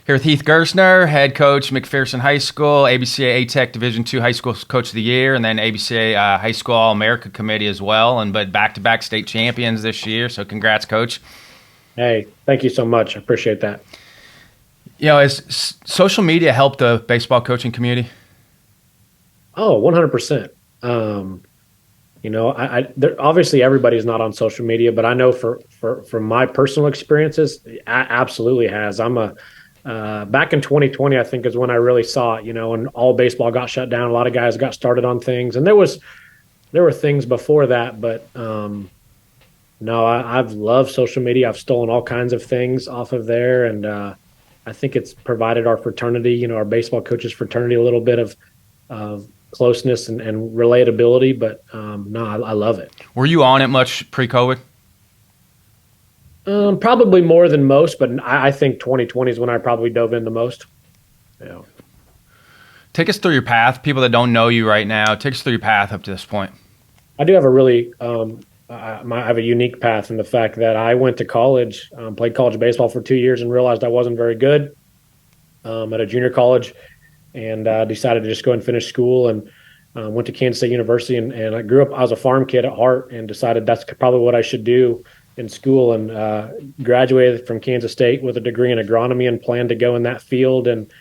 Here with Heath Gerstner, head coach, McPherson High School, ABCA A-Tech Division II High School Coach of the Year, and then ABCA High School All-America Committee as well, but back-to-back state champions this year. So congrats, Coach. Hey, thank you so much. I appreciate that. Has social media helped the baseball coaching community? Oh, 100%. Obviously everybody's not on social media, but I know from my personal experiences, it absolutely has. Back in 2020, I think is when I really saw it, and all baseball got shut down. A lot of guys got started on things, and there were things before that, but no, I've loved social media. I've stolen all kinds of things off of there, and I think it's provided our fraternity, our baseball coaches fraternity, a little bit of closeness and relatability. But no, I love it. Were you on it much pre-COVID? Probably more than most, but I think 2020 is when I probably dove in the most. Yeah. Take us through your path. People that don't know you right now, take us through your path up to this point. I do have a really, I have a unique path in the fact that I went to college, played college baseball for 2 years and realized I wasn't very good at a junior college, and decided to just go and finish school, and went to Kansas State University. And I grew up, I was a farm kid at heart, and decided that's probably what I should do in school, and graduated from Kansas State with a degree in agronomy and planned to go in that field. And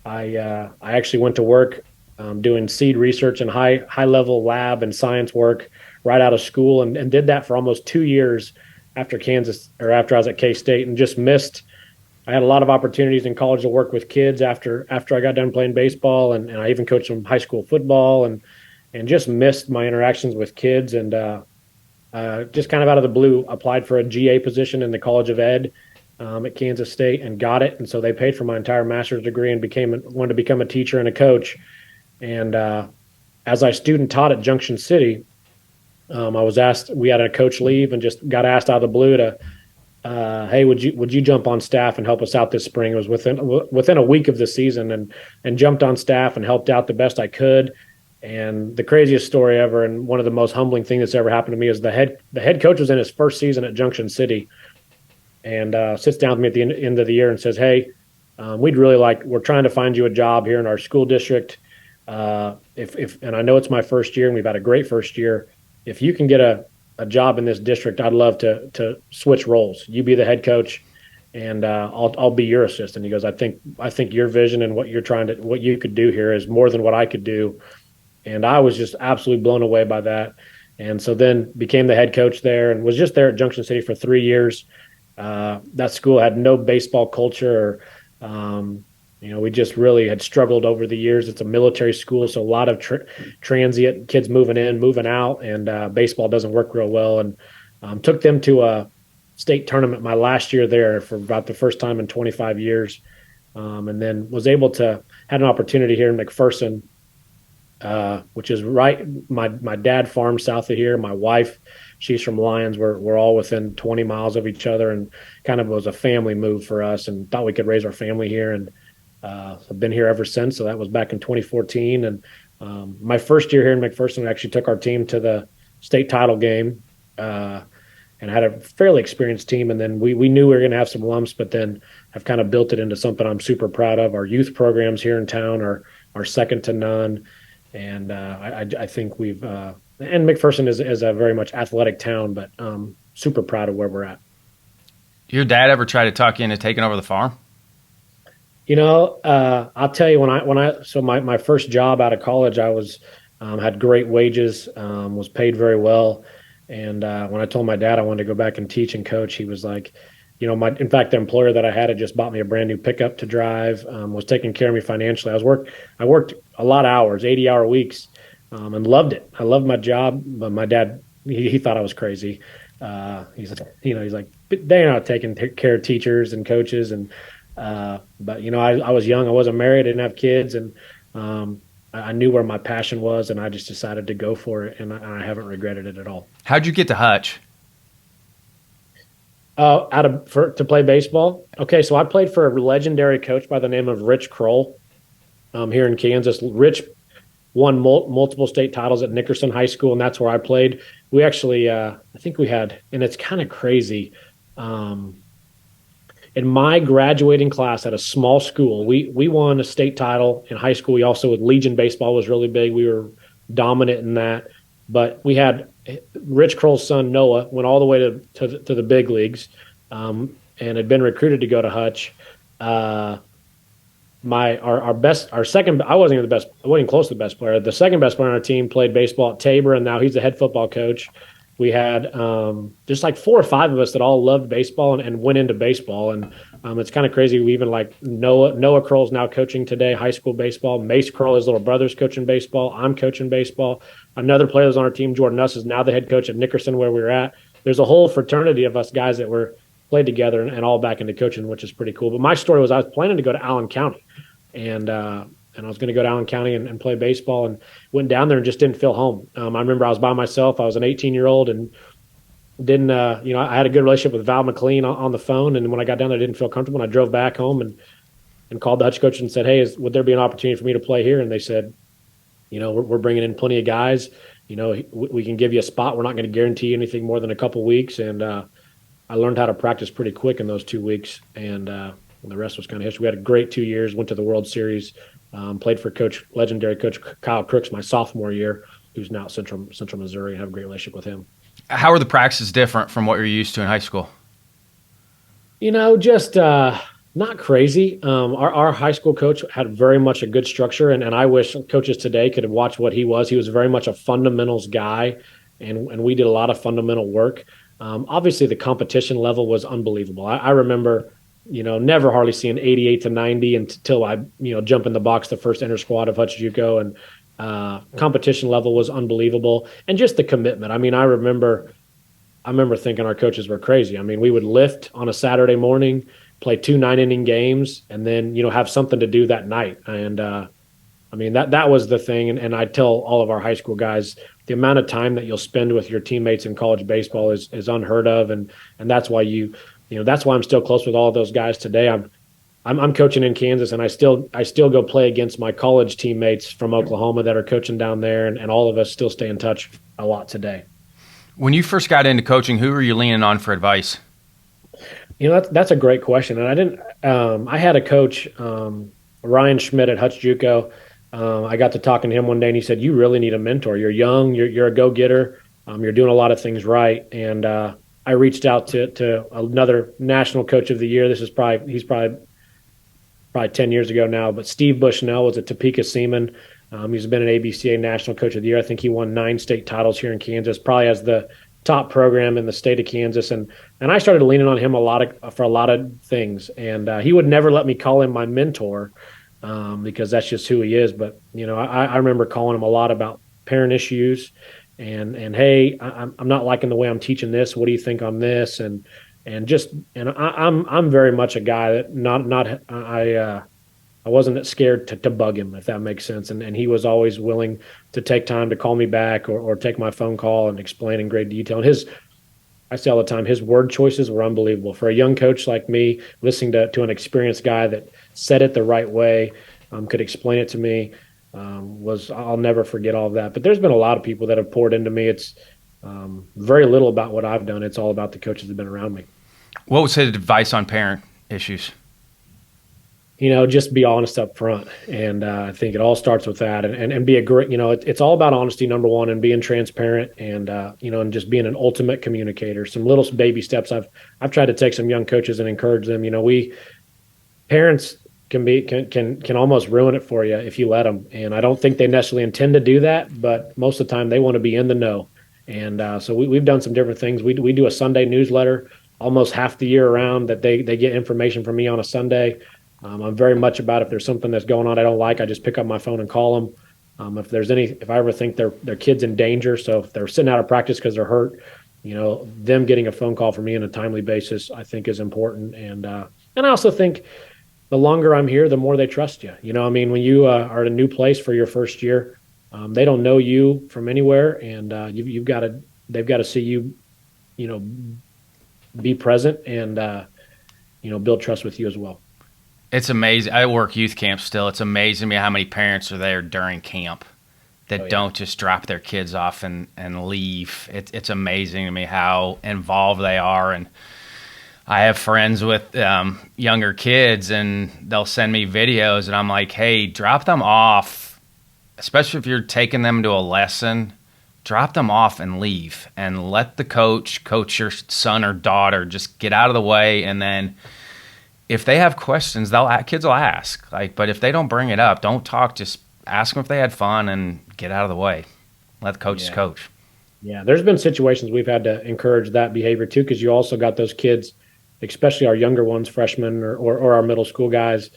I actually went to work doing seed research and high level lab and science work right out of school, and did that for almost 2 years after after I was at K-State, and just missed. I had a lot of opportunities in college to work with kids after I got done playing baseball, and I even coached some high school football, and just missed my interactions with kids. And just kind of out of the blue, applied for a GA position in the College of Ed at Kansas State, and got it. And so they paid for my entire master's degree, and wanted to become a teacher and a coach. And as I student taught at Junction City, I was asked, we had a coach leave, and just got asked out of the blue to, hey, would you jump on staff and help us out this spring? It was within a week of the season, and jumped on staff and helped out the best I could. And the craziest story ever, and one of the most humbling things that's ever happened to me, is the head coach was in his first season at Junction City, and sits down with me at the end of the year and says, hey, we're trying to find you a job here in our school district. And I know it's my first year, and we've had a great first year. If you can get a job in this district, I'd love to switch roles. You be the head coach, and I'll be your assistant. He goes, I think your vision and what you could do here is more than what I could do. And I was just absolutely blown away by that. And so then became the head coach there, and was just there at Junction City for 3 years. That school had no baseball culture. We just really had struggled over the years. It's a military school, so a lot of transient kids moving in, moving out, and baseball doesn't work real well. And took them to a state tournament my last year there for about the first time in 25 years. And then had an opportunity here in McPherson, which is right. My dad farms south of here. My wife, she's from Lyons. We're all within 20 miles of each other, and kind of was a family move for us, and thought we could raise our family here. And I've been here ever since. So that was back in 2014. And my first year here in McPherson, we actually took our team to the state title game, and had a fairly experienced team. And then we knew we were going to have some lumps, but then have kind of built it into something I'm super proud of. Our youth programs here in town are second to none. And I think and McPherson is a very much athletic town, but super proud of where we're at. Your dad ever tried to talk you into taking over the farm? I'll tell you, my first job out of college, I had great wages, was paid very well. And when I told my dad I wanted to go back and teach and coach, he was like, in fact, the employer that I had just bought me a brand new pickup to drive, was taking care of me financially. I worked a lot of hours, 80-hour weeks, and loved it. I loved my job, but my dad, he thought I was crazy. He's like, they're not taking care of teachers and coaches. And, but I was young, I wasn't married, I didn't have kids. And, I knew where my passion was, and I just decided to go for it. And I haven't regretted it at all. How'd you get to Hutch? To play baseball. Okay. So I played for a legendary coach by the name of Rich Kroll, here in Kansas. Rich won multiple state titles at Nickerson High School, and that's where I played. We actually, I think we had, and it's kind of crazy. in my graduating class at a small school, we won a state title in high school. We also, with Legion baseball was really big. We were dominant in that. But we had Rich Kroll's son Noah went all the way to the big leagues, and had been recruited to go to Hutch. Our second, I wasn't even the best, I wasn't even close to the best player. The second best player on our team played baseball at Tabor, and now he's the head football coach. We had just like 4 or 5 of us that all loved baseball and went into baseball. And it's kind of crazy. We even like Noah Kroll's now coaching today, high school baseball. Mace Kroll, his little brother's coaching baseball. I'm coaching baseball. Another player that's on our team, Jordan Nuss, is now the head coach at Nickerson, where we were at. There's a whole fraternity of us guys that were played together and all back into coaching, which is pretty cool. But my story was I was planning to go to Allen County, and I was going to go to Allen County and play baseball, and went down there and just didn't feel home. I remember I was by myself. I was an 18-year-old and didn't, I had a good relationship with Val McLean on the phone. And when I got down there, I didn't feel comfortable. And I drove back home and called the Hutch coach and said, hey, would there be an opportunity for me to play here? And they said, we're bringing in plenty of guys. We can give you a spot. We're not going to guarantee anything more than a couple weeks. And I learned how to practice pretty quick in those 2 weeks. And the rest was kind of history. We had a great 2 years, went to the World Series, played for legendary coach Kyle Crooks my sophomore year, who's now at Central Missouri, and have a great relationship with him. How are the practices different from what you're used to in high school? Just not crazy. Our high school coach had very much a good structure, and I wish coaches today could have watched what he was. He was very much a fundamentals guy, and we did a lot of fundamental work. Obviously, the competition level was unbelievable. I remember, never hardly seeing 88 to 90 until I, jump in the box the first inter squad of Hutch JUCO, and competition level was unbelievable, and just the commitment. I mean, I remember thinking our coaches were crazy. I mean, we would lift on a Saturday morning, play 2 9-inning games, and then have something to do that night. And that was the thing. And I tell all of our high school guys, the amount of time that you'll spend with your teammates in college baseball is unheard of, and that's why that's why I'm still close with all of those guys today. I'm coaching in Kansas, and I still go play against my college teammates from Oklahoma that are coaching down there, and all of us still stay in touch a lot today. When you first got into coaching, who were you leaning on for advice? That's a great question, and I had a coach, Ryan Schmidt at Hutch JUCO. I got to talking to him one day, and he said, "You really need a mentor. You're young, you're a go-getter, you're doing a lot of things right." And I reached out to another national coach of the year. He's probably 10 years ago now, but Steve Bushnell was a Topeka Seaman. He's been an ABCA National Coach of the Year. I think he won 9 state titles here in Kansas, probably has the top program in the state of Kansas. And I started leaning on him for a lot of things. And he would never let me call him my mentor because that's just who he is. But, I remember calling him a lot about parent issues and hey, I'm not liking the way I'm teaching this. What do you think on this? And I'm very much a guy that I wasn't scared to bug him, if that makes sense. And he was always willing to take time to call me back or take my phone call and explain in great detail. And I say all the time, his word choices were unbelievable. For a young coach like me, listening to an experienced guy that said it the right way, could explain it to me, I'll never forget all of that. But there's been a lot of people that have poured into me. It's very little about what I've done. It's all about the coaches that have been around me. What was his advice on parent issues? Just be honest up front. And I think it all starts with that and be a great, it's all about honesty, number one, and being transparent and, and just being an ultimate communicator. Some little baby steps. I've tried to take some young coaches and encourage them. Parents can almost ruin it for you if you let them. And I don't think they necessarily intend to do that, but most of the time they want to be in the know. And so we've done some different things. We do a Sunday newsletter almost half the year around that they get information from me on a Sunday. I'm very much about if there's something that's going on I don't like, I just pick up my phone and call them. If I ever think their kid's in danger, so if they're sitting out of practice because they're hurt, them getting a phone call from me on a timely basis, I think is important. And I also think the longer I'm here, the more they trust you. When you are at a new place for your first year, they don't know you from anywhere, and they've got to see you, be present and build trust with you as well. It's amazing. I work youth camp still. It's amazing to me how many parents are there during camp that don't just drop their kids off and leave. It's amazing to me how involved they are. And I have friends with younger kids, and they'll send me videos, and I'm like, hey, drop them off, especially if you're taking them to a lesson. Drop them off and leave, and let the coach your son or daughter, just get out of the way. And then if they have questions, kids will ask. Like, but if they don't bring it up, don't talk. Just ask them if they had fun and get out of the way. Let the coaches coach. Yeah, there's been situations we've had to encourage that behavior too, because you also got those kids, especially our younger ones, freshmen or our middle school guys,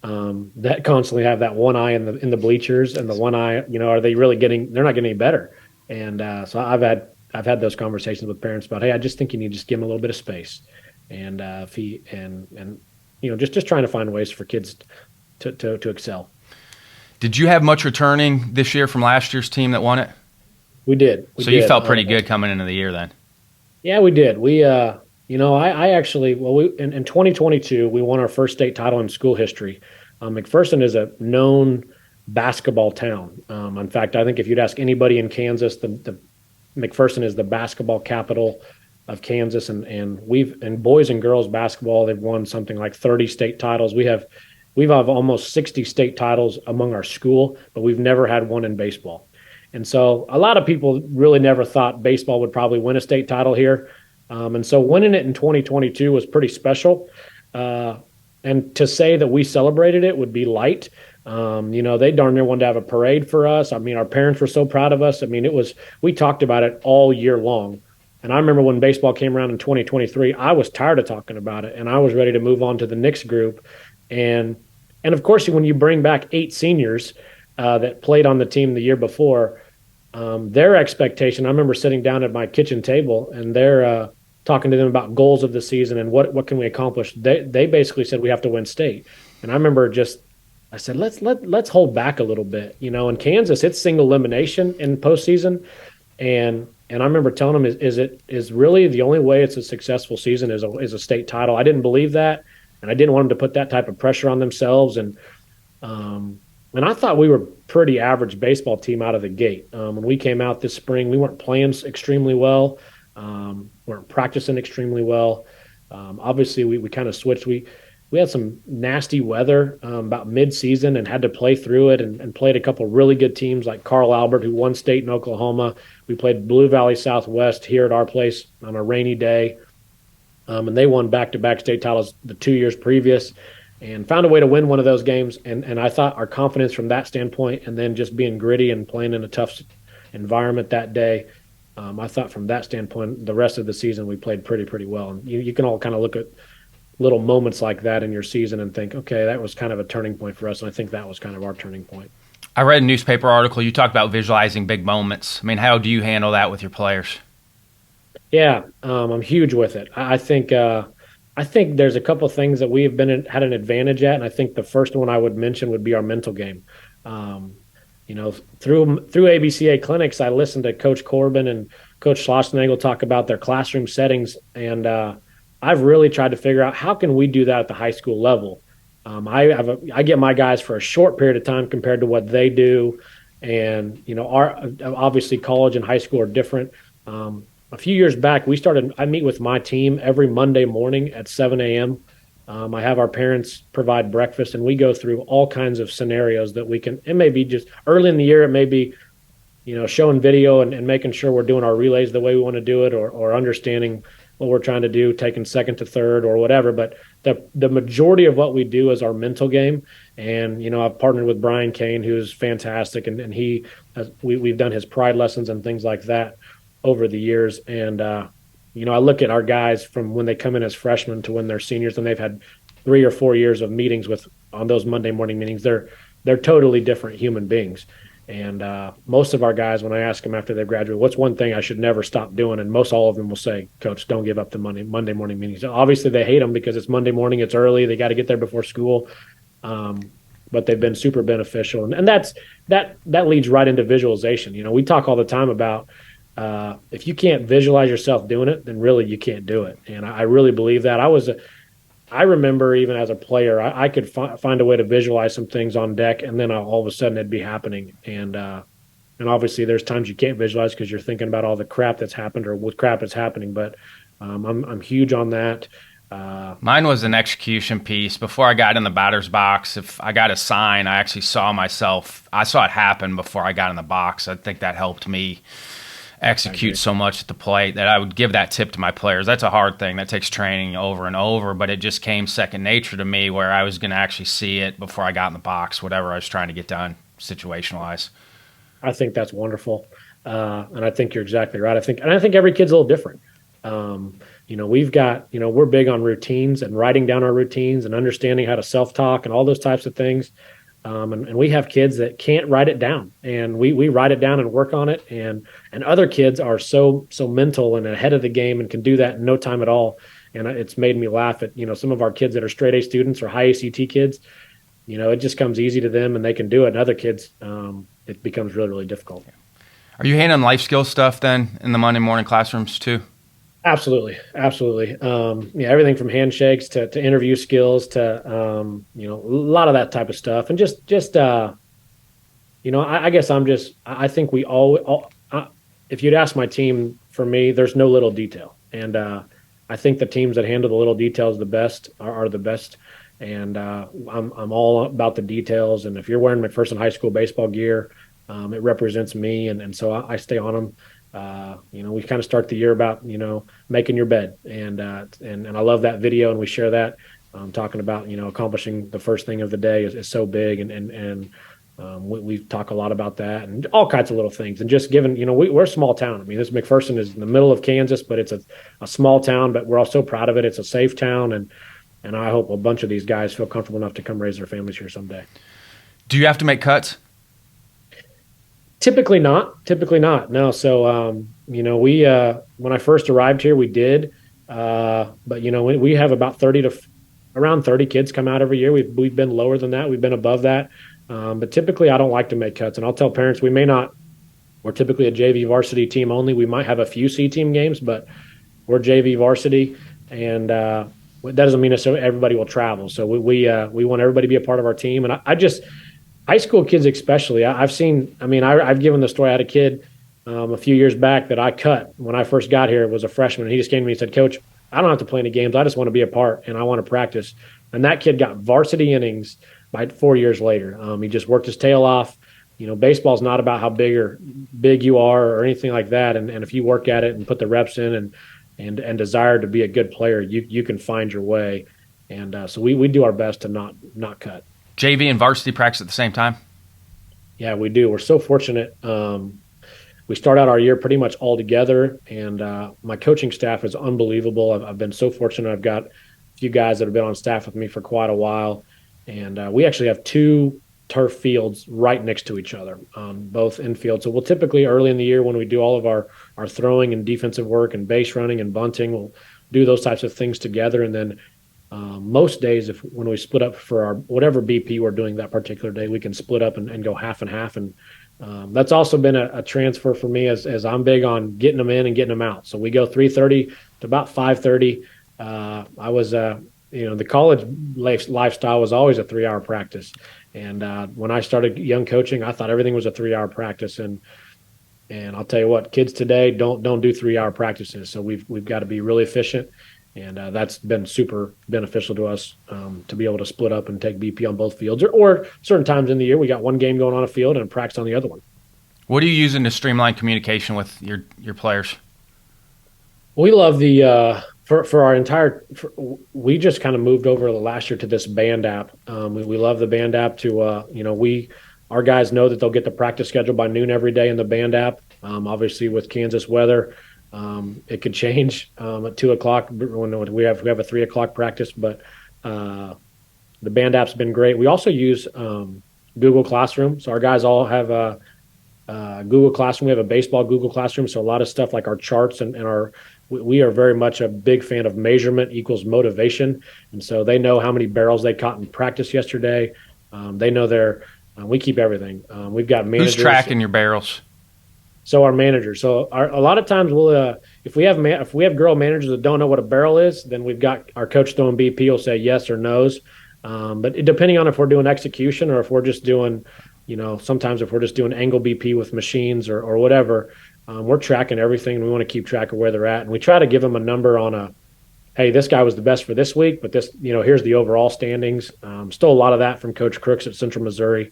that constantly have that one eye in the bleachers, and the one eye, are they really getting? They're not getting any better. And so I've had those conversations with parents about, hey, I just think you need to just give him a little bit of space, and if he and just trying to find ways for kids to excel. Did you have much returning this year from last year's team that won it? We did. So you felt pretty good coming into the year then? Yeah, we did. I actually, in 2022, we won our first state title in school history. McPherson is a known basketball town. In fact, I think if you'd ask anybody in Kansas, the McPherson is the basketball capital of Kansas, and in boys and girls basketball, they've won something like 30 state titles. We've have almost 60 state titles among our school, but we've never had one in baseball. And so a lot of people really never thought baseball would probably win a state title here. And so winning it in 2022 was pretty special. And to say that we celebrated it would be light. They darn near wanted to have a parade for us. I mean, our parents were so proud of us. I mean, we talked about it all year long. And I remember when baseball came around in 2023, I was tired of talking about it, and I was ready to move on to the next group. And of course, when you bring back 8 seniors that played on the team the year before, their expectation, I remember sitting down at my kitchen table, and they're talking to them about goals of the season and what can we accomplish. They basically said we have to win state. And I remember I said, let's hold back a little bit. In Kansas, it's single elimination in postseason. And I remember telling them, is really the only way it's a successful season is a state title. I didn't believe that, and I didn't want them to put that type of pressure on themselves. And I thought we were pretty average baseball team out of the gate. When we came out this spring, we weren't playing extremely well, weren't practicing extremely well. Obviously, we kind of switched. We had some nasty weather about mid-season and had to play through it, and played a couple of really good teams like Carl Albert, who won state in Oklahoma. We played Blue Valley Southwest here at our place on a rainy day, and they won back-to-back state titles the 2 years previous, and found a way to win one of those games. And I thought our confidence from that standpoint, and then just being gritty and playing in a tough environment that day, I thought from that standpoint, the rest of the season we played pretty well. And you can all kind of look at little moments like that in your season and think, okay, that was kind of a turning point for us. And I think that was kind of our turning point. I read a newspaper article. You talked about visualizing big moments. I mean, how do you handle that with your players? Yeah, I'm huge with it. I think there's a couple of things that we have had an advantage at, and I think the first one I would mention would be our mental game. Through ABCA clinics, I listened to Coach Corbin and Coach Schlossnagel talk about their classroom settings, and I've really tried to figure out how can we do that at the high school level. I get my guys for a short period of time compared to what they do, and obviously college and high school are different. A few years back, I meet with my team every Monday morning at 7 a.m. I have our parents provide breakfast, and we go through all kinds of scenarios that we can. It may be just early in the year. It may be, showing video and making sure we're doing our relays the way we want to do it, or understanding what we're trying to do, taking second to third or whatever. But the majority of what we do is our mental game. And, I've partnered with Brian Kane, who's fantastic. And we've done his pride lessons and things like that over the years. And, I look at our guys from when they come in as freshmen to when they're seniors, and they've had 3 or 4 years of meetings on those Monday morning meetings. They're totally different human beings. And most of our guys, when I ask them after they graduate, what's one thing I should never stop doing? And all of them will say, Coach, don't give up the Monday morning meetings. Obviously, they hate them because it's Monday morning, it's early, they got to get there before school. But they've been super beneficial. And that leads right into visualization. We talk all the time about if you can't visualize yourself doing it, then really you can't do it. And I really believe that. I remember even as a player, I could find a way to visualize some things on deck, and then all of a sudden it'd be happening. And obviously there's times you can't visualize because you're thinking about all the crap that's happened or what crap is happening. But I'm huge on that. Mine was an execution piece. Before I got in the batter's box, if I got a sign, I actually saw myself. I saw it happen before I got in the box. I think that helped me execute so much at the plate that I would give that tip to my players. That's a hard thing. That takes training over and over, but it just came second nature to me where I was going to actually see it before I got in the box, whatever I was trying to get done situation-wise. I think that's wonderful. And I think you're exactly right. I think every kid's a little different. We've got, we're big on routines and writing down our routines and understanding how to self-talk and all those types of things. And we have kids that can't write it down, and we write it down and work on it. And other kids are so mental and ahead of the game and can do that in no time at all. And it's made me laugh at, some of our kids that are straight A students or high ACT kids. It just comes easy to them and they can do it. And other kids, it becomes really, really difficult. Are you handling life skill stuff then in the Monday morning classrooms too? Absolutely. Everything from handshakes to interview skills to, a lot of that type of stuff. And I guess I think we all, if you'd ask my team, for me, there's no little detail. And I think the teams that handle the little details the best are the best. And I'm all about the details. And if you're wearing McPherson High School baseball gear, it represents me. And so I stay on them. We kind of start the year about, making your bed, and I love that video, and we share that, talking about, accomplishing the first thing of the day is so big. And we talk a lot about that and all kinds of little things, and just given, we're a small town. I mean, this McPherson is in the middle of Kansas, but it's a small town, but we're all so proud of it. It's a safe town. And I hope a bunch of these guys feel comfortable enough to come raise their families here someday. Do you have to make cuts? Typically not. No. So, we, when I first arrived here, we did, but we have about around 30 kids come out every year. We've been lower than that. We've been above that. But typically I don't like to make cuts, and I'll tell parents, we're typically a JV varsity team only. We might have a few C team games, but we're JV varsity, and, that doesn't mean necessarily everybody will travel. So we want everybody to be a part of our team. And I just, high school kids especially, I've given the story. I had a kid a few years back that I cut when I first got here. It was a freshman, and he just came to me and said, "Coach, I don't have to play any games. I just want to be a part, and I want to practice." And that kid got varsity innings by 4 years later. He just worked his tail off. Baseball's not about how big you are or anything like that. And if you work at it and put the reps in and desire to be a good player, you can find your way. And so we do our best to not cut. JV and varsity practice at the same time? Yeah, we do. We're so fortunate. We start out our year pretty much all together, and my coaching staff is unbelievable. I've been so fortunate. I've got a few guys that have been on staff with me for quite a while, and we actually have 2 turf fields right next to each other, both infield. So we'll typically early in the year when we do all of our throwing and defensive work and base running and bunting, we'll do those types of things together, and then most days, when we split up for our whatever BP we're doing that particular day, we can split up and go half and half. And that's also been a transfer for me as I'm big on getting them in and getting them out. So we go 3:30 to about 5:30. I was, the college lifestyle was always a 3-hour practice. And when I started young coaching, I thought everything was a 3-hour practice. And I'll tell you what, kids today don't do 3-hour practices. So we've got to be really efficient. And that's been super beneficial to us to be able to split up and take BP on both fields. Or certain times in the year, we got one game going on a field and practice on the other one. What are you using to streamline communication with your players? We love for our entire we just kind of moved over the last year to this band app. We love the band app to, our guys know that they'll get the practice schedule by noon every day in the band app. Obviously, with Kansas weather, it could change at 2:00 when we have a 3:00 practice, but the band app's been great. We also use Google Classroom, so our guys all have a Google Classroom. We have a baseball Google Classroom, so a lot of stuff like our charts and we are very much a big fan of measurement equals motivation, and so they know how many barrels they caught in practice yesterday. They know we keep everything. We've got managers. Who's tracking your barrels? So our managers. So a lot of times we'll if we have girl managers that don't know what a barrel is, then we've got our coach throwing BP will say yes or no's. But depending on if we're doing execution or if we're just doing, sometimes if we're just doing angle BP with machines or whatever, we're tracking everything and we want to keep track of where they're at. And we try to give them a number on hey, this guy was the best for this week, but this, here's the overall standings. Still a lot of that from Coach Crooks at Central Missouri.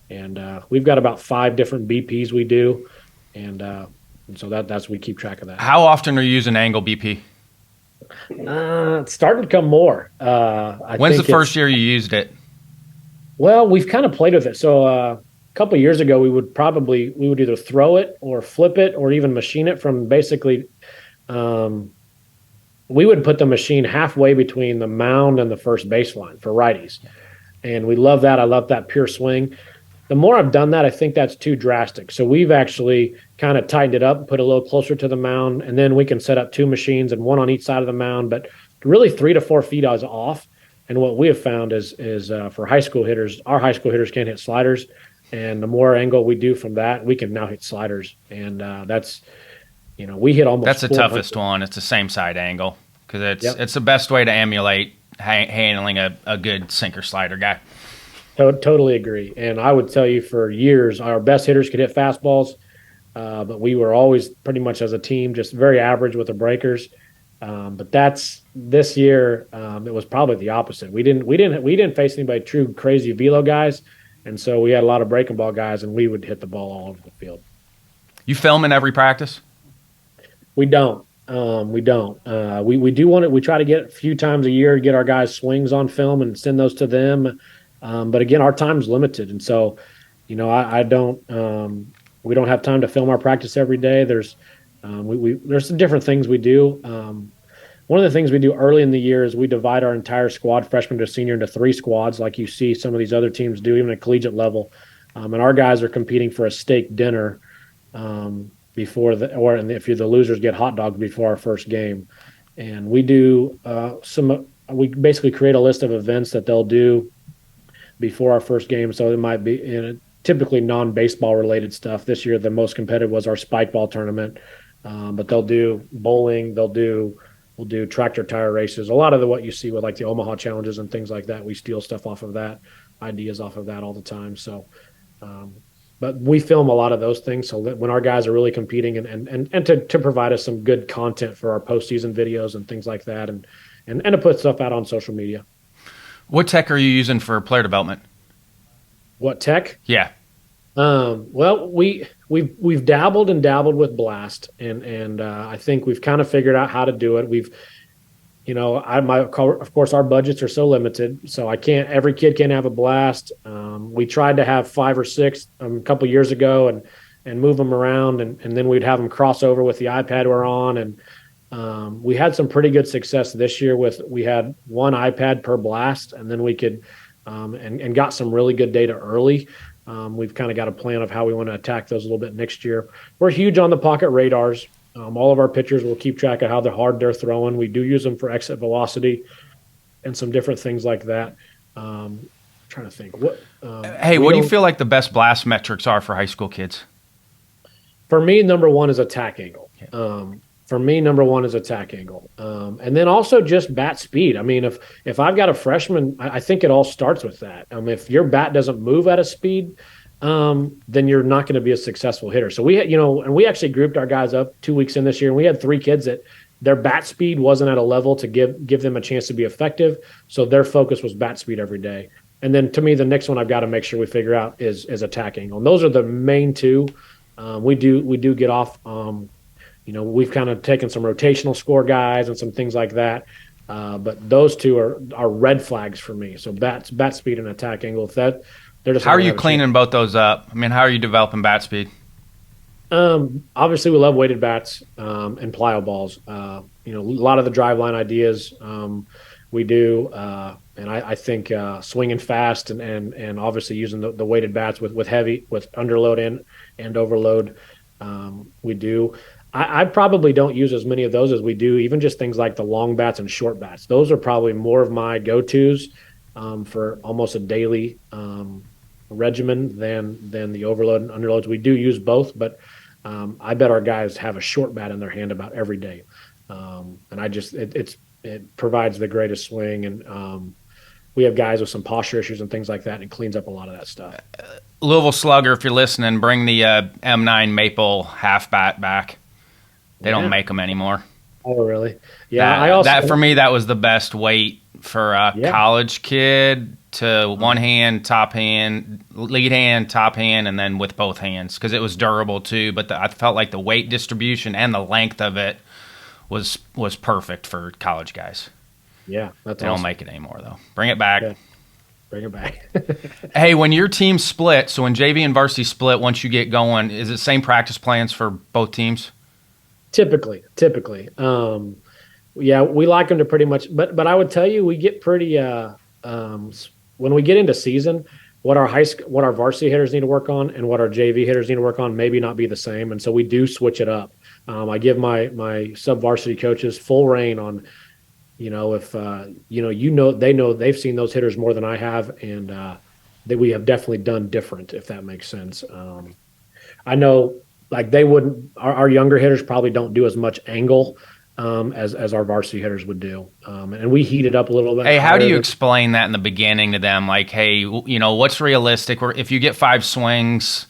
And we've got about 5 different BPs we do. And so that's we keep track of that. How often are you using angle BP? It's starting to come more. When's the first year you used it? Well, we've kind of played with it. So a couple of years ago, we would either throw it or flip it or even machine it from basically. We would put the machine halfway between the mound and the first baseline for righties, and we love that. I love that pure swing. The more I've done that, I think that's too drastic. So we've actually kind of tightened it up, put it a little closer to the mound, and then we can set up 2 machines and one on each side of the mound. But really, 3 to 4 feet is off. And what we have found is for high school hitters, our high school hitters can't hit sliders, and the more angle we do from that, we can now hit sliders. And that's, we hit almost. That's the toughest one. It's the same side angle because it's the best way to emulate handling a good sinker slider guy. Totally agree. And I would tell you for years, our best hitters could hit fastballs, but we were always pretty much as a team just very average with the breakers. But this year, it was probably the opposite. We didn't face anybody true crazy velo guys, and so we had a lot of breaking ball guys, and we would hit the ball all over the field. You film in every practice? We don't. We don't. We do want it. We try to get a few times a year to get our guys' swings on film and send those to them. But again, our time's limited, and so, I don't. We don't have time to film our practice every day. There's some different things we do. One of the things we do early in the year is we divide our entire squad, freshman to senior, into 3 squads, like you see some of these other teams do, even at collegiate level. And our guys are competing for a steak dinner before and if you're the losers, get hot dogs before our first game. And we do we basically create a list of events that they'll do before our first game. So it might be typically non-baseball related stuff. This year, the most competitive was our spike ball tournament. But they'll do bowling. We'll do tractor tire races. A lot of what you see with like the Omaha challenges and things like that, we steal stuff off of that, ideas off of that all the time. So, but we film a lot of those things. So that when our guys are really competing and to provide us some good content for our postseason videos and things like that, and to put stuff out on social media. What tech are you using for player development? What tech? Yeah. Well, we've dabbled with Blast, and I think we've kind of figured out how to do it. Of course, our budgets are so limited, so every kid can't have a Blast. We tried to have 5 or 6 a couple years ago and move them around, and then we'd have them cross over with the iPad we're on, and we had some pretty good success this year we had 1 iPad per Blast, and then we could and got some really good data early. We've kind of got a plan of how we want to attack those a little bit next year. We're huge on the pocket radars. All of our pitchers will keep track of how hard they're throwing. We do use them for exit velocity and some different things like that. Trying to think. What do you feel like the best blast metrics are for high school kids? For me, number 1 is attack angle. And then also just bat speed. I mean, if I've got a freshman, I think it all starts with that. If your bat doesn't move at a speed, then you're not going to be a successful hitter. So we actually grouped our guys up 2 weeks in this year, and we had 3 kids that their bat speed wasn't at a level to give them a chance to be effective. So their focus was bat speed every day. And then to me, the next one I've got to make sure we figure out is attack angle. And those are the main 2. We do get off. We've kind of taken some rotational score guys and some things like that. But those 2 are red flags for me. So bat speed and attack angle. They're just how are you cleaning both those up? I mean, how are you developing bat speed? Obviously, we love weighted bats and plyo balls. A lot of the drive line ideas we do, and I think swinging fast and obviously using the weighted bats with underload and overload. We do. I probably don't use as many of those as we do, even just things like the long bats and short bats. Those are probably more of my go-tos for almost a daily regimen than the overload and underloads. We do use both, but I bet our guys have a short bat in their hand about every day. And it provides the greatest swing, and we have guys with some posture issues and things like that, and it cleans up a lot of that stuff. Louisville Slugger, if you're listening, bring the M9 Maple half bat back. They don't make them anymore. Oh, really? Yeah, I That for also, me, that was the best weight for a yeah, college kid to one um, hand, top hand, lead hand, top hand, and then with both hands because it was durable too. But I felt like the weight distribution and the length of it was perfect for college guys. yeah, that's They don't awesome. make it anymore though. Bring it back. Yeah, bring it back. Hey, when your team split, so when JV and varsity split, once you get going, is it same practice plans for both teams? Typically. Yeah, we like them to pretty much, but I would tell you we get pretty when we get into season, what our varsity hitters need to work on and what our JV hitters need to work on maybe not be the same, and so we do switch it up. I give my sub varsity coaches full reign on, if they know they've seen those hitters more than I have, and that we have definitely done different, if that makes sense. I know, like, they wouldn't, our younger hitters probably don't do as much angle as our varsity hitters would do, and we heat it up a little bit Hey, how do higher you than. explain that in the beginning to them? Like, hey, what's realistic? Or if you get five swings,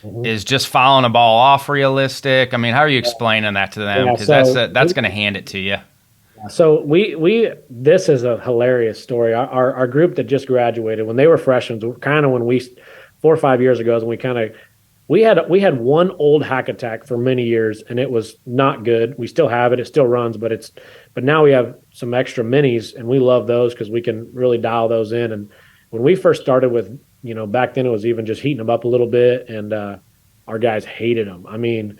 Mhm. is just fouling a ball off realistic? I mean, how are you explaining that to them? Yeah, Because so that's going to hand it to you. we this is a hilarious story. Our group that just graduated when they were freshmen, kind of when we 4 or 5 years ago, is when we had one old hack attack for many years, and it was not good. We still have it; it still runs, but now we have some extra minis, and we love those because we can really dial those in. And when we first started with, back then it was even just heating them up a little bit, and our guys hated them. I mean,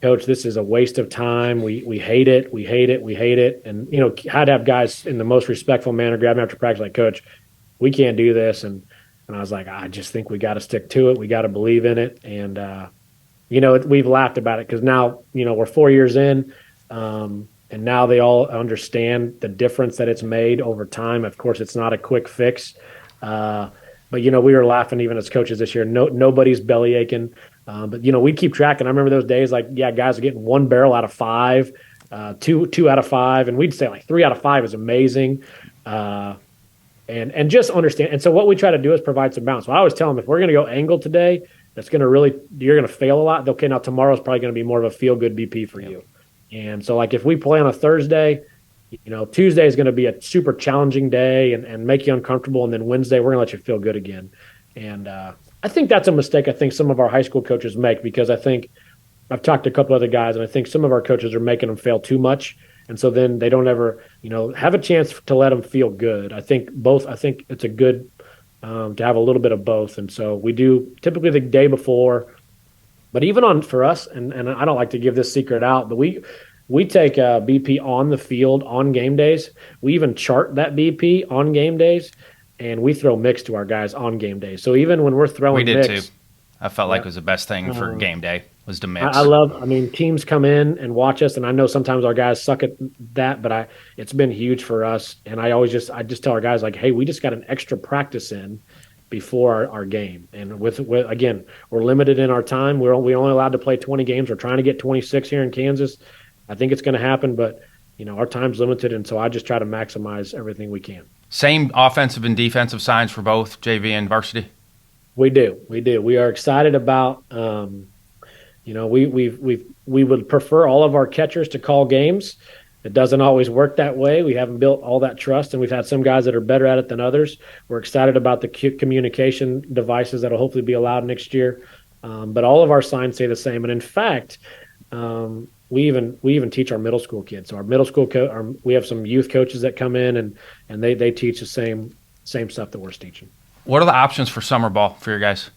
coach, this is a waste of time. We hate it. We hate it. We hate it. And had to have guys in the most respectful manner grab me after practice, like, coach, we can't do this. And I was like, I just think we got to stick to it. We got to believe in it. And we've laughed about it because now we're 4 years in, and now they all understand the difference that it's made over time. Of course, it's not a quick fix. Uh, but we were laughing even as coaches this year. No, nobody's belly aching. But we'd keep tracking. I remember those days, like, yeah, guys are getting one barrel out of five, two out of five, and we'd say like 3 out of 5 is amazing. And just understand. And so what we try to do is provide some balance. So I always tell them, if we're going to go angle today, that's going to really, you're going to fail a lot. Okay, now tomorrow's probably going to be more of a feel good BP for you. And so, like, if we play on a Thursday, Tuesday is going to be a super challenging day and make you uncomfortable. And then Wednesday, we're going to let you feel good again. And I think that's a mistake I think some of our high school coaches make, because I think I've talked to a couple other guys, and I think some of our coaches are making them fail too much. And so then they don't ever, have a chance to let them feel good. I think it's a good to have a little bit of both. And so we do typically the day before, but even on for us, and I don't like to give this secret out, but we take BP on the field on game days. We even chart that BP on game days, and we throw mix to our guys on game days. So even when we're We throwing did too. mix, I felt like yeah, it was the best thing for um, game day was to I mix. love. I mean, teams come in and watch us, and I know sometimes our guys suck at that, but it's been huge for us. And I just tell our guys, like, hey, we just got an extra practice in before our game, and with again, we're limited in our time. We only allowed to play 20 games. We're trying to get 26 here in Kansas. I think it's going to happen, but our time's limited, and so I just try to maximize everything we can. Same offensive and defensive signs for both JV and varsity. We do. We are excited about. We would prefer all of our catchers to call games. It doesn't always work that way. We haven't built all that trust, and we've had some guys that are better at it than others. We're excited about the communication devices that'll hopefully be allowed next year. But all of our signs say the same. And in fact, we even teach our middle school kids. So our middle school we have some youth coaches that come in, and they teach the same stuff that we're teaching. What are the options for summer ball for your guys?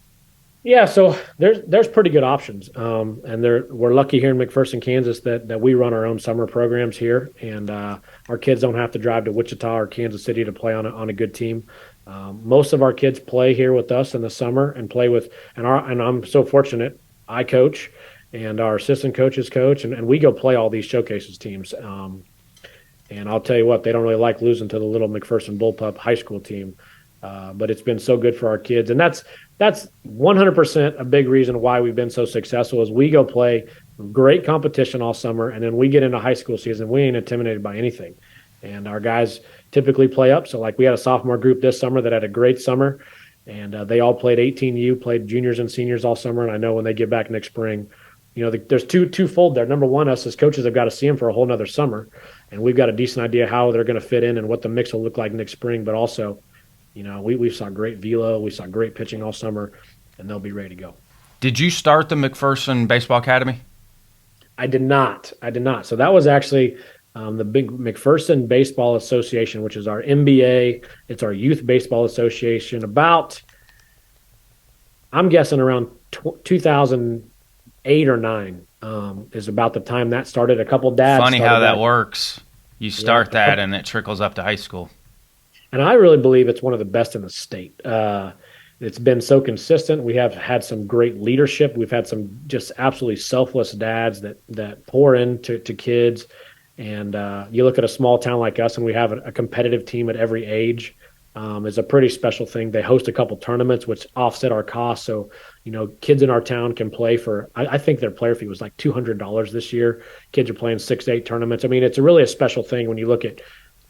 Yeah, so there's pretty good options, and we're lucky here in McPherson, Kansas, that we run our own summer programs here, and our kids don't have to drive to Wichita or Kansas City to play on a good team. Most of our kids play here with us in the summer and play with, and I'm so fortunate. I coach, and our assistant coaches coach, and we go play all these showcases teams. And I'll tell you what, they don't really like losing to the little McPherson Bullpup high school team. But it's been so good for our kids, and that's 100% a big reason why we've been so successful. Is we go play great competition all summer, and then we get into high school season, we ain't intimidated by anything, and our guys typically play up. So, like, we had a sophomore group this summer that had a great summer, and they all played 18U, played juniors and seniors all summer. And I know when they get back next spring, there's twofold there. Number one, us as coaches have got to see them for a whole nother summer, and we've got a decent idea how they're going to fit in and what the mix will look like next spring. But also, we saw great velo, we saw great pitching all summer, and they'll be ready to go. Did you start the McPherson Baseball Academy? I did not. I did not. So that was actually the big McPherson Baseball Association, which is our MBA. It's our youth baseball association. I'm guessing around 2008 or 9 is about the time that started. A couple dads. Funny how that that works. You start that and it trickles up to high school. And I really believe it's one of the best in the state. It's been so consistent. We have had some great leadership. We've had some just absolutely selfless dads that pour into kids. And you look at a small town like us, and we have a competitive team at every age. Is a pretty special thing. They host a couple tournaments, which offset our costs. So, kids in our town can play for. I think their player fee was like $200 this year. Kids are playing 6 to 8 tournaments. I mean, it's really a special thing when you look at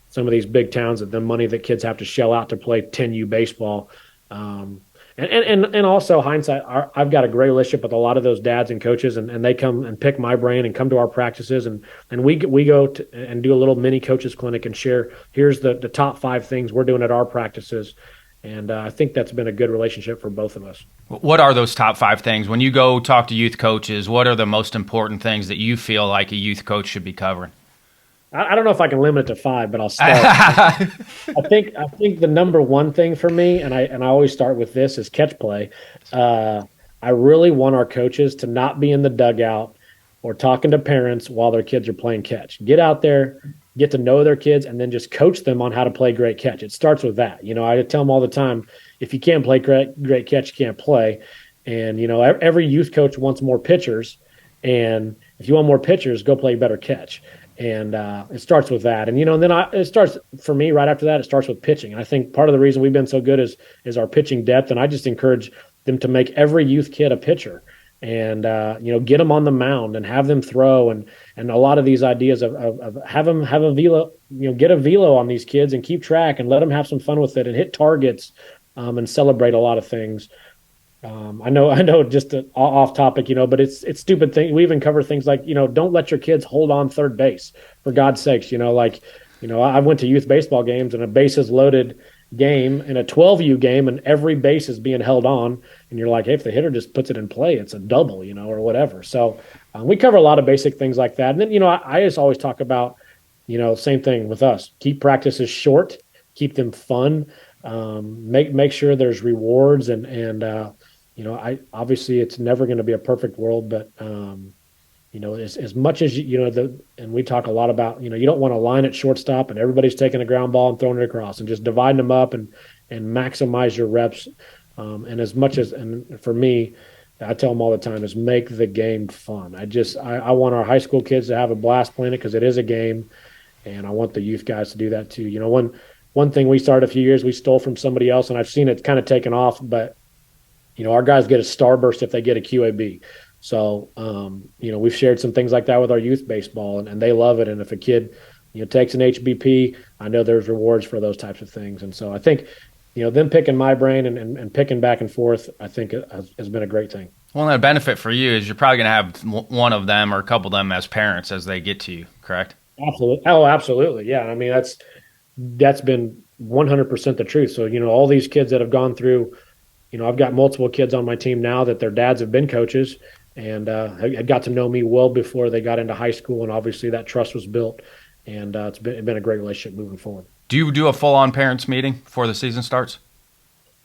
some of these big towns, that the money that kids have to shell out to play 10U baseball. And also hindsight, I've got a great relationship with a lot of those dads and coaches, and they come and pick my brain and come to our practices, and we go and do a little mini coaches clinic and share, here's the top 5 things we're doing at our practices. And I think that's been a good relationship for both of us. What are those top 5 things? When you go talk to youth coaches, what are the most important things that you feel like a youth coach should be covering? I don't know if I can limit it to 5, but I'll start. I think the number one thing for me, and I always start with this, is catch play. I really want our coaches to not be in the dugout or talking to parents while their kids are playing catch. Get out there, get to know their kids, and then just coach them on how to play great catch. It starts with that. I tell them all the time, if you can't play great catch, you can't play. And every youth coach wants more pitchers, and if you want more pitchers, go play better catch. And it starts with that. And, then it starts for me right after that. It starts with pitching. And I think part of the reason we've been so good is our pitching depth. And I just encourage them to make every youth kid a pitcher and, get them on the mound and have them throw. And a lot of these ideas of have them have a velo, get a velo on these kids and keep track and let them have some fun with it and hit targets and celebrate a lot of things. I know just off topic, but it's stupid thing. We even cover things like, don't let your kids hold on third base, for God's sakes. I went to youth baseball games and a bases loaded game in a 12U game, and every base is being held on. And you're like, hey, if the hitter just puts it in play, it's a double, or whatever. So we cover a lot of basic things like that. And then, I just always talk about, same thing with us. Keep practices short, keep them fun, make sure there's rewards and I obviously it's never going to be a perfect world, but as much as and we talk a lot about, you don't want to line at shortstop and everybody's taking a ground ball and throwing it across, and just dividing them up and maximize your reps. And for me, I tell them all the time, is make the game fun. I want our high school kids to have a blast playing it, because it is a game, and I want the youth guys to do that too. One thing we started a few years, we stole from somebody else, and I've seen it kind of taken off, but our guys get a starburst if they get a QAB. So, we've shared some things like that with our youth baseball, and they love it. And if a kid, takes an HBP, I know there's rewards for those types of things. And so I think, them picking my brain and picking back and forth, I think has been a great thing. Well, the benefit for you is you're probably going to have one of them or a couple of them as parents as they get to you, correct? Absolutely. Oh, absolutely. Yeah. I mean, that's been 100% the truth. So, all these kids that have gone through, I've got multiple kids on my team now that their dads have been coaches and had got to know me well before they got into high school. And obviously that trust was built, and it's been a great relationship moving forward. Do you do a full-on parents meeting before the season starts?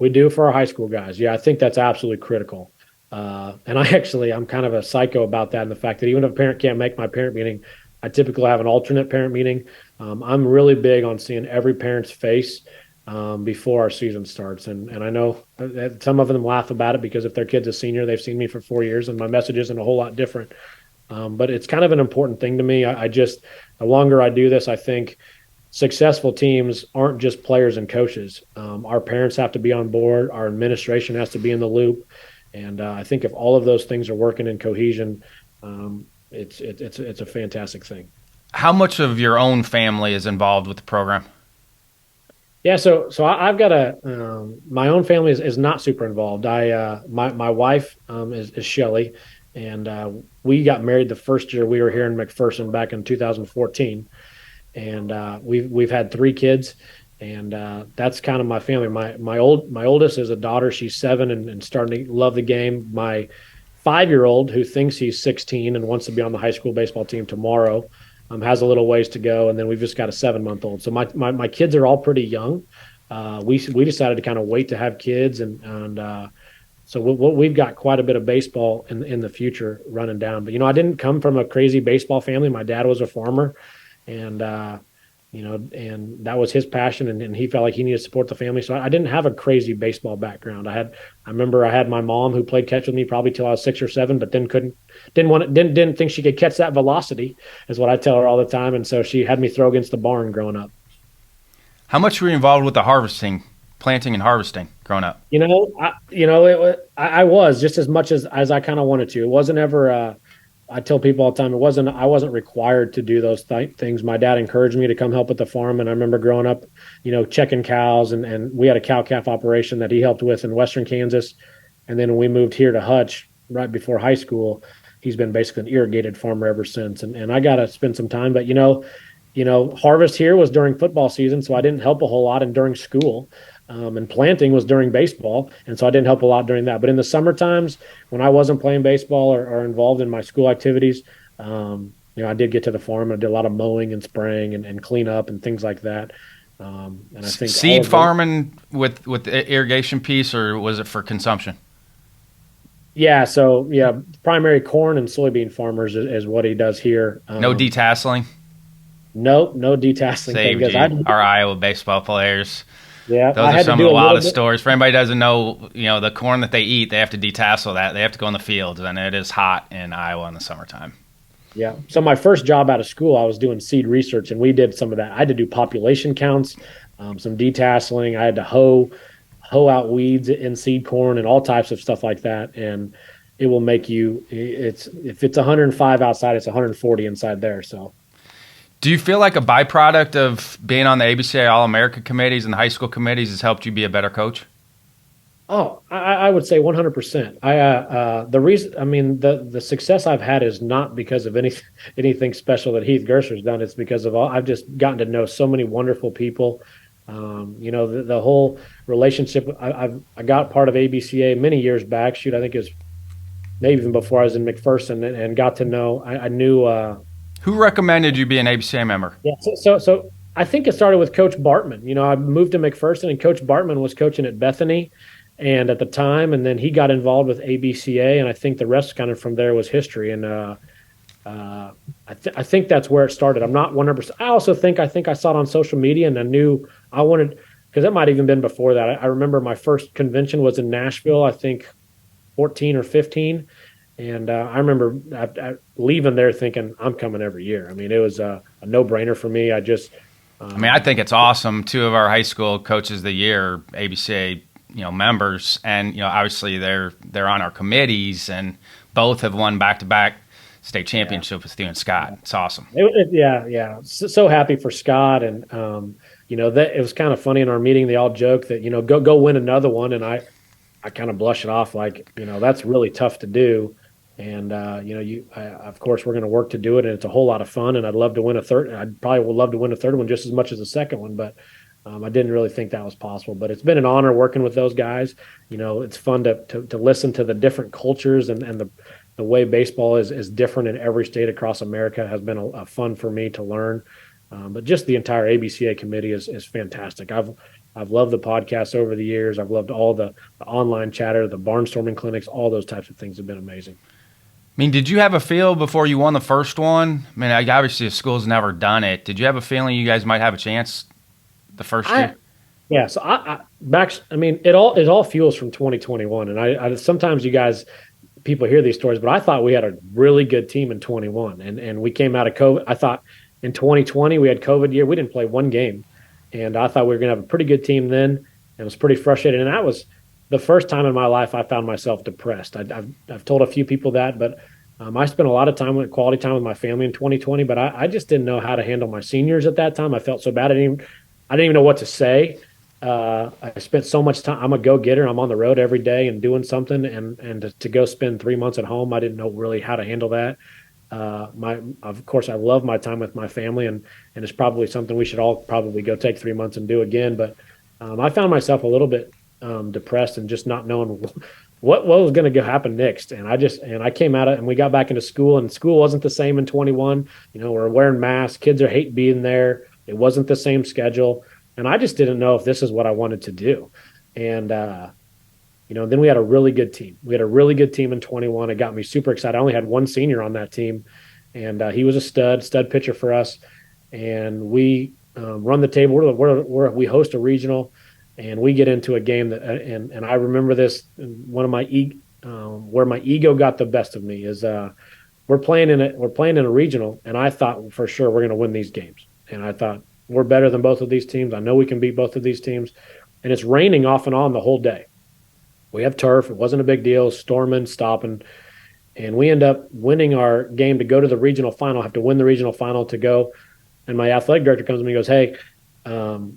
We do for our high school guys. Yeah, I think that's absolutely critical. And I'm kind of a psycho about that, and the fact that even if a parent can't make my parent meeting, I typically have an alternate parent meeting. I'm really big on seeing every parent's face before our season starts. And I know that some of them laugh about it, because if their kid's a senior, they've seen me for 4 years and my message isn't a whole lot different. But it's kind of an important thing to me. The longer I do this, I think successful teams aren't just players and coaches. Our parents have to be on board. Our administration has to be in the loop. And I think if all of those things are working in cohesion, it's a fantastic thing. How much of your own family is involved with the program? Yeah, so I've got my own family is not super involved. My wife is Shelly, and we got married the first year we were here in McPherson back in 2014, and we've had 3 kids, and that's kind of my family. My oldest is a daughter; she's 7 and starting to love the game. My 5-year-old, who thinks he's 16 and wants to be on the high school baseball team tomorrow, has a little ways to go, and then we've just got a 7-month-old. So my kids are all pretty young. We decided to kind of wait to have kids, and so we've got quite a bit of baseball in the future running down. But I didn't come from a crazy baseball family. My dad was a farmer, and and that was his passion, and he felt like he needed to support the family. So I didn't have a crazy baseball background. I remember I had my mom who played catch with me probably till I was 6 or 7, but then didn't think she could catch that velocity, is what I tell her all the time. And so she had me throw against the barn growing up. How much were you involved with the harvesting, planting and harvesting growing up? I was just as much as I kind of wanted to. It wasn't ever. I tell people all the time, I wasn't required to do those things. My dad encouraged me to come help at the farm. And I remember growing up, checking cows, and we had a cow calf operation that he helped with in Western Kansas. And then when we moved here to Hutch right before high school, he's been basically an irrigated farmer ever since. And I got to spend some time, but harvest here was during football season, so I didn't help a whole lot. And during school, and planting was during baseball, and so I didn't help a lot during that. But in the summer times, when I wasn't playing baseball or involved in my school activities, I did get to the farm, and I did a lot of mowing and spraying and cleanup and things like that. And I think seed farming with the irrigation piece, or was it for consumption? Yeah, so primary corn and soybean farmers is what he does here. No detasseling. No detasseling. Saved you, our Iowa baseball players. Yeah, those are some of the wildest stories. For anybody who doesn't know, the corn that they eat, they have to detassel that. They have to go in the fields, and it is hot in Iowa in the summertime. Yeah. So my first job out of school, I was doing seed research, and we did some of that. I had to do population counts, some detasseling. I had to hoe out weeds in seed corn and all types of stuff like that. And it will make you. If it's 105 outside, it's 140 inside there. So. Do you feel like a byproduct of being on the ABCA All-America committees and the high school committees has helped you be a better coach? Oh, I would say 100%. The reason, the success I've had is not because of anything special that Heath Gerstner's done. It's because of I've just gotten to know so many wonderful people. The whole relationship. I got part of ABCA many years back. I think it was maybe even before I was in McPherson, and got to know. I knew. Who recommended you be an ABCA member? Yeah, so I think it started with Coach Bartman. I moved to McPherson, and Coach Bartman was coaching at Bethany, and at the time, and then he got involved with ABCA, and I think the rest kind of from there was history. And I think that's where it started. I'm not 100%. I also think I saw it on social media, and I knew I wanted, because it might even been before that. I remember my first convention was in Nashville, I think 14 or 15. And I remember leaving there thinking, I'm coming every year. It was a no-brainer for me. I think it's awesome. 2 of our high school coaches of the year, ABCA, members, and obviously they're on our committees, and both have won back-to-back state championships with you and Scott. It's awesome. So happy for Scott, and that it was kind of funny in our meeting. They all joked that go win another one, and I kind of blush it off like that's really tough to do. And of course, we're going to work to do it, and it's a whole lot of fun. And I'd love to win a third. I'd probably would love to win a third one just as much as the second one, but I didn't really think that was possible. But it's been an honor working with those guys. It's fun to listen to the different cultures, and the way baseball is different in every state across America has been a fun for me to learn. But just the entire ABCA committee is fantastic. I've loved the podcast over the years. I've loved all the online chatter, the barnstorming clinics, all those types of things have been amazing. Did you have a feel before you won the first one? Obviously the school's never done it. Did you have a feeling you guys might have a chance the first year? Yeah. So it all fuels from 2021. And I sometimes people hear these stories, but I thought we had a really good team in 21, and we came out of COVID. I thought in 2020 we had COVID year. We didn't play one game, and I thought we were going to have a pretty good team then, and was pretty frustrated. And that was the first time in my life I found myself depressed. I've told a few people that, but I spent a lot of quality time with my family in 2020, but I just didn't know how to handle my seniors at that time. I felt so bad. I didn't even know what to say. I spent so much time. I'm a go-getter. I'm on the road every day and doing something, and to go spend 3 months at home, I didn't know really how to handle that. Of course, I love my time with my family, and it's probably something we should all probably go take 3 months and do again. But I found myself a little bit depressed and just not knowing what was going to happen next. And I came out of, and we got back into school, and school wasn't the same in 21. We're wearing masks. Kids are hate being there. It wasn't the same schedule, and I just didn't know if this is what I wanted to do. And then we had a really good team. We had a really good team in 21. It got me super excited. I only had one senior on that team, and he was a stud pitcher for us. And we run the table. We host a regional, and we get into a game that, and I remember this. One of my where my ego got the best of me is we're playing in a regional, and I thought for sure we're going to win these games. And I thought we're better than both of these teams. I know we can beat both of these teams. And it's raining off and on the whole day. We have turf. It wasn't a big deal, storming, stopping. And we end up winning our game to go to the regional final, have to win the regional final to go. And my athletic director comes to me and goes, "Hey, do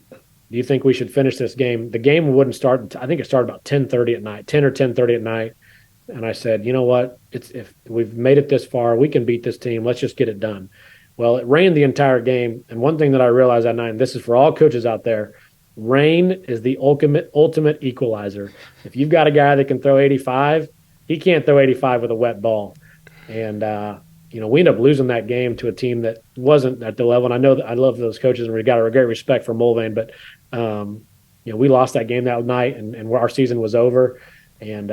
you think we should finish this game?" The game wouldn't start. I think it started about 10:30 at night, 10 or 10:30 at night. And I said, "You know what? If we've made it this far, we can beat this team. Let's just get it done." Well, it rained the entire game. And one thing that I realized that night, and this is for all coaches out there, rain is the ultimate equalizer. If you've got a guy that can throw 85, he can't throw 85 with a wet ball. And we ended up losing that game to a team that wasn't at the level. And I know that I love those coaches, and we got a great respect for Mulvane, but we lost that game that night, and our season was over. And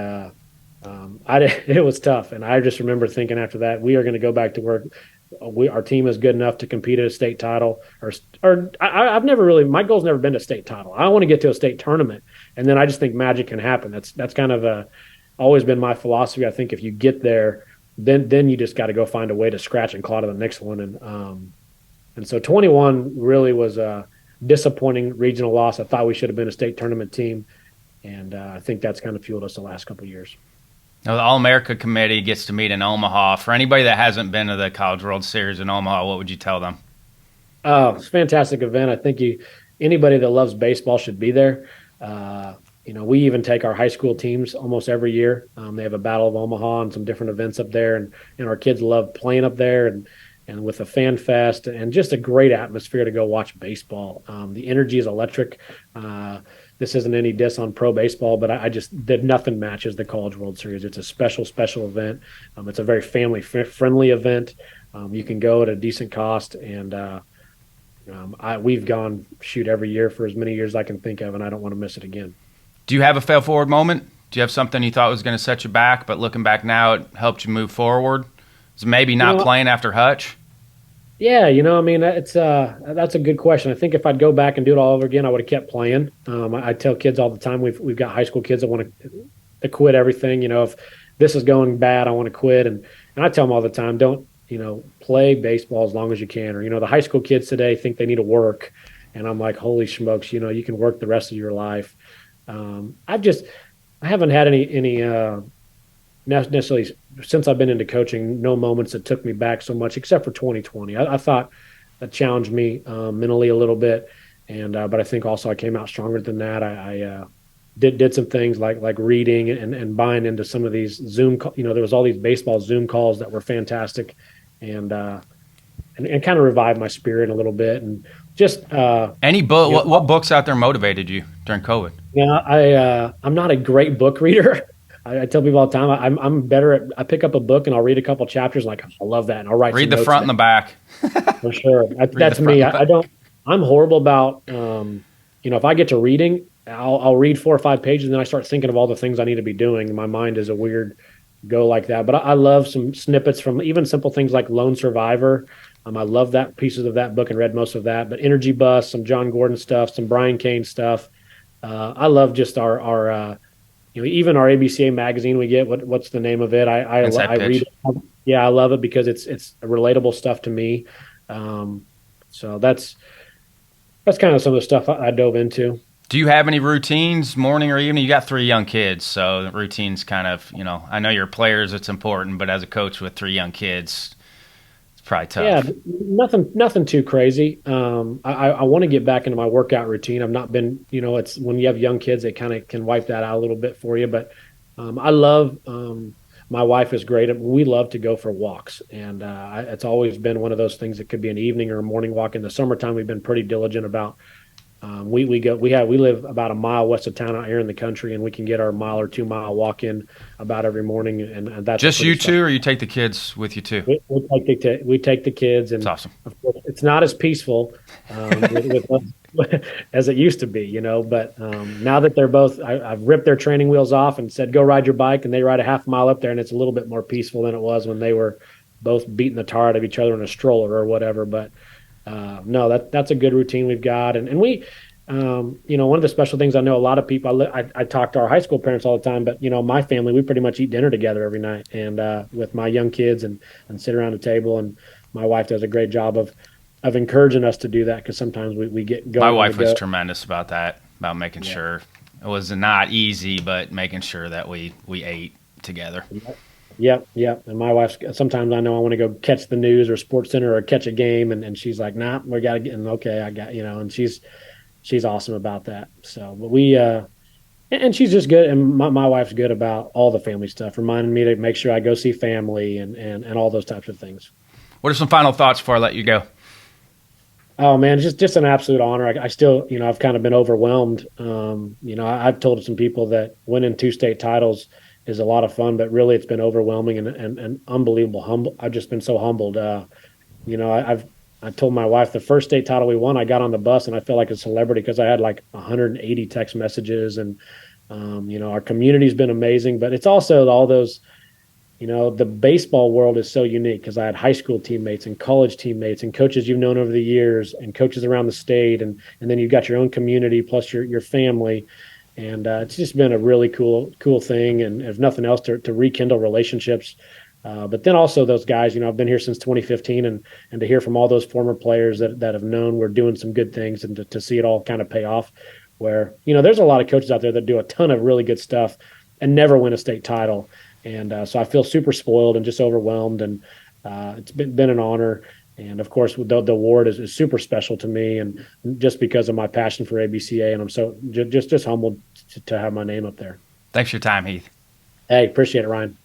it was tough. And I just remember thinking after that, we are going to go back to work. Our team is good enough to compete at a state title, I've never really, my goal's never been a state title. I want to get to a state tournament, and then I just think magic can happen. That's kind of always been my philosophy. I think if you get there, then you just got to go find a way to scratch and claw to the next one. And so 21 really was a disappointing regional loss. I thought we should have been a state tournament team, and I think that's kind of fueled us the last couple of years. Now, the All-America Committee gets to meet in Omaha. For anybody that hasn't been to the College World Series in Omaha, what would you tell them? Oh, it's a fantastic event. I think anybody that loves baseball should be there. We even take our high school teams almost every year. They have a Battle of Omaha and some different events up there, and our kids love playing up there, and with a fan fest and just a great atmosphere to go watch baseball. The energy is electric. This isn't any diss on pro baseball, but I just did nothing matches the College World Series. It's a special event. It's a very family friendly event. You can go at a decent cost, and we've gone every year for as many years as I can think of, and I don't want to miss it again. Do you have a fail forward moment? Do you have something you thought was going to set you back, but looking back now, it helped you move forward? Is it maybe not playing after Hutch? Yeah, that's a good question. I think if I'd go back and do it all over again, I would have kept playing. I tell kids all the time, we've got high school kids that want to quit everything. If this is going bad, I want to quit. And I tell them all the time, don't, play baseball as long as you can. Or, the high school kids today think they need to work. And I'm like, holy smokes, you can work the rest of your life. I haven't had any necessarily since I've been into coaching, no moments that took me back so much, except for 2020. I thought that challenged me mentally a little bit, but I think also I came out stronger than that. I did some things like reading and buying into some of these Zoom. There was all these baseball Zoom calls that were fantastic, and kind of revived my spirit a little bit. And just any book. What books out there motivated you during COVID? I'm not a great book reader. I tell people all the time I'm better at. I pick up a book and I'll read a couple chapters. Like, I love that, and I'll write. Read the front and the back. For sure, that's me. I don't. I'm horrible about. If I get to reading, I'll read 4 or 5 pages, and then I start thinking of all the things I need to be doing. And my mind is a weird go like that. But I love some snippets from even simple things like Lone Survivor. I love that pieces of that book and read most of that. But Energy Bus, some John Gordon stuff, some Brian Kane stuff. I love just our even our ABCA magazine we get. What's the name of it? I read it. Yeah, I love it because it's relatable stuff to me. So that's kind of some of the stuff I dove into. Do you have any routines, morning or evening? You got 3 young kids, so the routines kind of, I know you're players, it's important, but as a coach with 3 young kids, it's Probably Yeah, tough. nothing too crazy. I want to get back into my workout routine. I've not been, it's when you have young kids, it kind of can wipe that out a little bit for you. But I love, my wife is great. We love to go for walks, and it's always been one of those things that could be an evening or a morning walk. In the summertime, we've been pretty diligent about. We live about a mile west of town out here in the country, and we can get our mile or 2 mile walk in about every morning, and that's a Just pretty you special. two, or you take the kids with you too? We take the kids, It's and awesome. of course, it's not as peaceful as it used to be, But now that they're both, I've ripped their training wheels off and said, "Go ride your bike," and they ride a half mile up there, and it's a little bit more peaceful than it was when they were both beating the tar out of each other in a stroller or whatever. But no, that's a good routine we've got, and we. One of the special things I know a lot of people, I talk to our high school parents all the time, but my family, we pretty much eat dinner together every night, and with my young kids, and sit around the table, and my wife does a great job of encouraging us to do that, because sometimes we get My going on the wife was go. tremendous about that, about making Yeah. sure it was not easy, but making sure that we ate together. Yep, yep. And my wife, sometimes I know I want to go catch the news or Sports Center or catch a game, and she's like, "Nah, we got to get." And okay, I got and she's awesome about that. So, but and she's just good, and my wife's good about all the family stuff, reminding me to make sure I go see family, and all those types of things. What are some final thoughts before I let you go? Oh man, just an absolute honor. I still, I've kind of been overwhelmed. I've told some people that winning two state titles is a lot of fun, but really it's been overwhelming, and unbelievable humble. I've just been so humbled. I told my wife the first state title we won, I got on the bus and I felt like a celebrity, because I had like 180 text messages, and our community's been amazing, but it's also all those. The baseball world is so unique, because I had high school teammates and college teammates and coaches you've known over the years, and coaches around the state, and then you've got your own community plus your family, and it's just been a really cool thing, and if nothing else, to rekindle relationships. But then also those guys, I've been here since 2015, and to hear from all those former players that have known we're doing some good things, and to see it all kind of pay off. Where there's a lot of coaches out there that do a ton of really good stuff and never win a state title, and so I feel super spoiled and just overwhelmed, and it's been an honor. And of course, the award is super special to me, and just because of my passion for ABCA, and I'm so just humbled to have my name up there. Thanks for your time, Heath. Hey, appreciate it, Ryan.